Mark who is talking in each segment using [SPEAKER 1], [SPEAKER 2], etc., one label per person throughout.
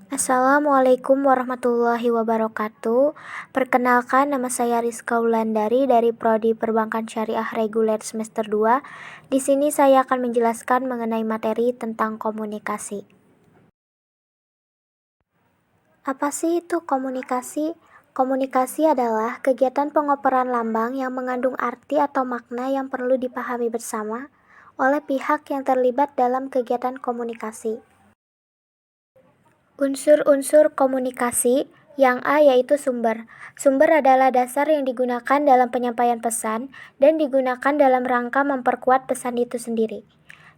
[SPEAKER 1] Assalamualaikum warahmatullahi wabarakatuh. Perkenalkan, nama saya Rizka Wulandari dari Prodi Perbankan Syariah Reguler semester 2. Di sini saya akan menjelaskan mengenai materi tentang komunikasi. Apa sih itu komunikasi? Komunikasi adalah kegiatan pengoperan lambang yang mengandung arti atau makna yang perlu dipahami bersama oleh pihak yang terlibat dalam kegiatan komunikasi. Unsur-unsur komunikasi. Yang A yaitu sumber. Sumber adalah dasar yang digunakan dalam penyampaian pesan dan digunakan dalam rangka memperkuat pesan itu sendiri.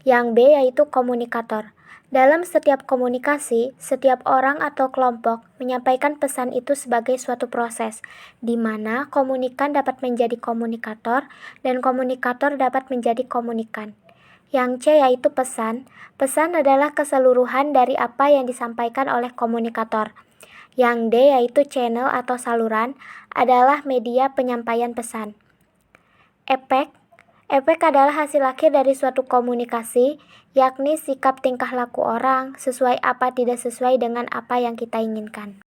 [SPEAKER 1] Yang B yaitu komunikator. Dalam setiap komunikasi, setiap orang atau kelompok menyampaikan pesan itu sebagai suatu proses, di mana komunikan dapat menjadi komunikator dan komunikator dapat menjadi komunikan. Yang C yaitu pesan. Pesan adalah keseluruhan dari apa yang disampaikan oleh komunikator. Yang D yaitu channel atau saluran adalah media penyampaian pesan. Efek. Efek adalah hasil akhir dari suatu komunikasi, yakni sikap tingkah laku orang sesuai apa tidak sesuai dengan apa yang kita inginkan.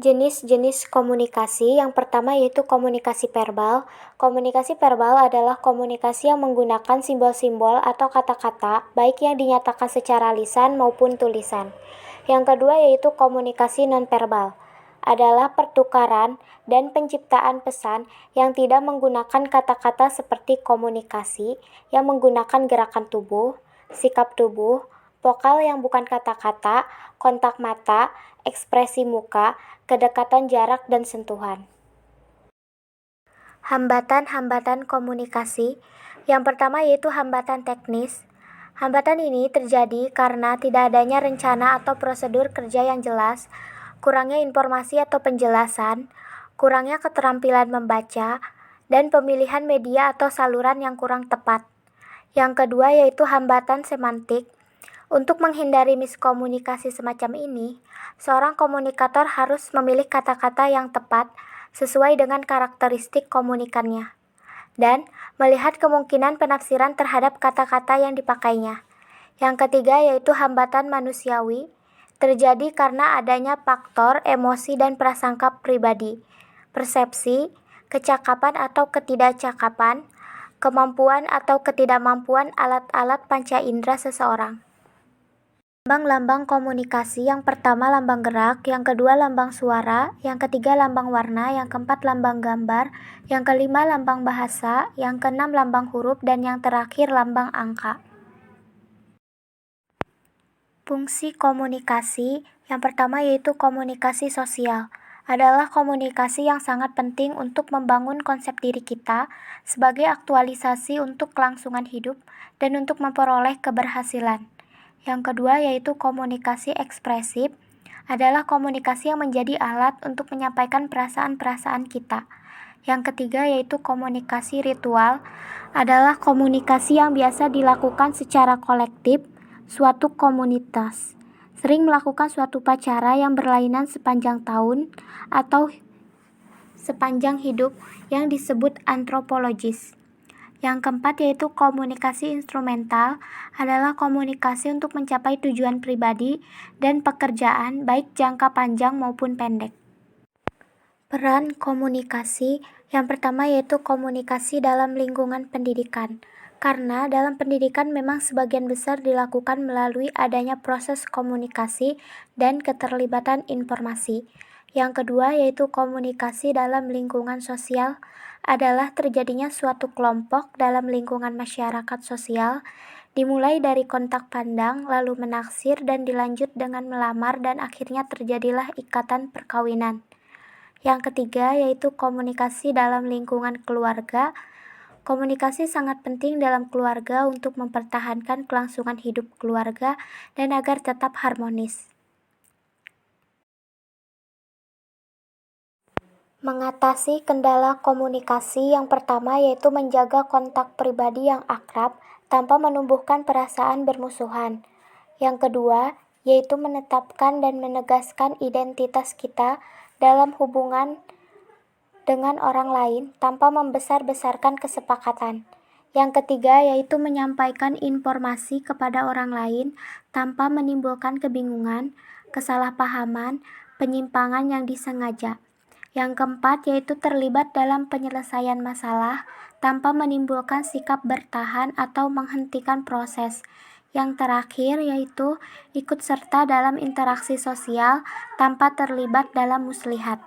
[SPEAKER 1] Jenis-jenis komunikasi. Yang pertama yaitu komunikasi verbal. Komunikasi verbal adalah komunikasi yang menggunakan simbol-simbol atau kata-kata, baik yang dinyatakan secara lisan maupun tulisan. Yang kedua yaitu komunikasi nonverbal. Adalah pertukaran dan penciptaan pesan yang tidak menggunakan kata-kata seperti komunikasi yang menggunakan gerakan tubuh, sikap tubuh, vokal yang bukan kata-kata, kontak mata, ekspresi muka, kedekatan jarak dan sentuhan. Hambatan-hambatan komunikasi. Yang pertama yaitu hambatan teknis. Hambatan ini terjadi karena tidak adanya rencana atau prosedur kerja yang jelas, kurangnya informasi atau penjelasan, kurangnya keterampilan membaca, dan pemilihan media atau saluran yang kurang tepat. Yang kedua yaitu hambatan semantik. Untuk menghindari miskomunikasi semacam ini, seorang komunikator harus memilih kata-kata yang tepat sesuai dengan karakteristik komunikannya, dan melihat kemungkinan penafsiran terhadap kata-kata yang dipakainya. Yang ketiga yaitu hambatan manusiawi, terjadi karena adanya faktor emosi dan prasangka pribadi, persepsi, kecakapan atau ketidakcakapan, kemampuan atau ketidakmampuan alat-alat panca indera seseorang. Lambang-lambang komunikasi. Yang pertama lambang gerak, yang kedua lambang suara, yang ketiga lambang warna, yang keempat lambang gambar, yang kelima lambang bahasa, yang keenam lambang huruf, dan yang terakhir lambang angka. Fungsi komunikasi. Yang pertama yaitu komunikasi sosial. Adalah komunikasi yang sangat penting untuk membangun konsep diri kita sebagai aktualisasi untuk kelangsungan hidup dan untuk memperoleh keberhasilan. Yang kedua yaitu komunikasi ekspresif, adalah komunikasi yang menjadi alat untuk menyampaikan perasaan-perasaan kita. Yang ketiga yaitu komunikasi ritual, adalah komunikasi yang biasa dilakukan secara kolektif suatu komunitas, sering melakukan suatu upacara yang berlainan sepanjang tahun atau sepanjang hidup yang disebut antropologis. Yang keempat yaitu komunikasi instrumental, adalah komunikasi untuk mencapai tujuan pribadi dan pekerjaan baik jangka panjang maupun pendek. Peran komunikasi. Yang pertama yaitu komunikasi dalam lingkungan pendidikan. Karena dalam pendidikan memang sebagian besar dilakukan melalui adanya proses komunikasi dan keterlibatan informasi. Yang kedua yaitu komunikasi dalam lingkungan sosial, adalah terjadinya suatu kelompok dalam lingkungan masyarakat sosial, dimulai dari kontak pandang, lalu menaksir dan dilanjut dengan melamar dan akhirnya terjadilah ikatan perkawinan. Yang ketiga yaitu komunikasi dalam lingkungan keluarga. Komunikasi sangat penting dalam keluarga untuk mempertahankan kelangsungan hidup keluarga dan agar tetap harmonis. Mengatasi kendala komunikasi. Yang pertama yaitu menjaga kontak pribadi yang akrab tanpa menumbuhkan perasaan bermusuhan. Yang kedua yaitu menetapkan dan menegaskan identitas kita dalam hubungan dengan orang lain tanpa membesar-besarkan kesepakatan. Yang ketiga yaitu menyampaikan informasi kepada orang lain tanpa menimbulkan kebingungan, kesalahpahaman, penyimpangan yang disengaja. Yang keempat yaitu terlibat dalam penyelesaian masalah tanpa menimbulkan sikap bertahan atau menghentikan proses. Yang terakhir yaitu ikut serta dalam interaksi sosial tanpa terlibat dalam muslihat.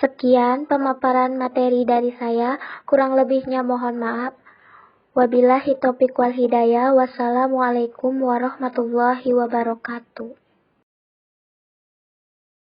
[SPEAKER 1] Sekian pemaparan materi dari saya, kurang lebihnya mohon maaf. Wabillahi taufiq wal hidayah. Wassalamualaikum warahmatullahi wabarakatuh.